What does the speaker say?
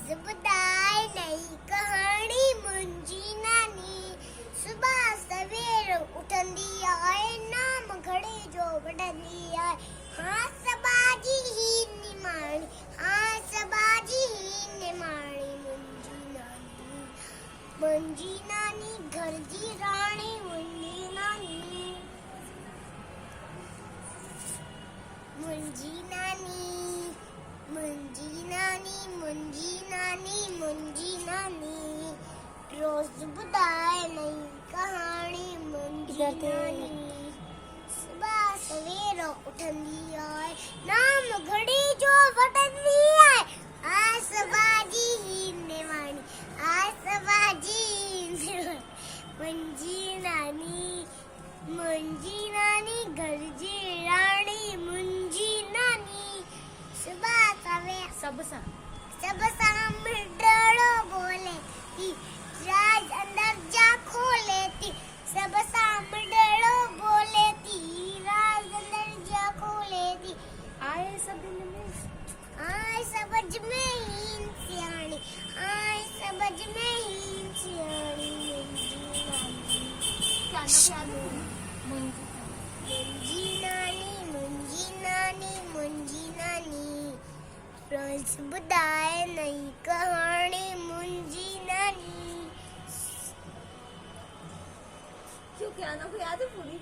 रोज़ ॿुधाए नई कहाणी मुंहिंजी नानी। सुबह सवेर उथंदी आहे, नाम घड़े जो वठंदी आहे। हाँ सबाजी ही निमाणी, हाँ सबाजी ही निमाणी मुंहिंजी नानी। मुंहिंजी नानी घर जी राणी मुंहिंजी नानी। मुंहिंजी नानी, मुंहिंजी नानी, मुंहिंजी नानी, मुंहिंजी नानी। रोज़ ॿुधाए नई कहाणी मुंहिंजी नानी। सुबह सवेर उथंदी आहे, नाम घड़ी जो वठंदी आहे। हाँ सबाजी ही निमाणी, हाँ सबाजी ही निमाणी मुंहिंजी नानी। मुंहिंजी नानी घर जी राणी मुंहिंजी नानी। सुबह सवेर सब सां मिठड़ो बोले थी, राज अंदर जा खोले थी। सब सां मिठड़ो बोले थी, राज अंदर जा खोले थी। आए समझ में हीन सियाणी, आए समझ में हीन सियाणी मुंहिंजी नानी। मुंहिंजी नानी, मुंहिंजी नानी। रोज़ ॿुधाए नई कहाणी मुंहिंजी नानी। क्यों क्या ना को याद है पूरी?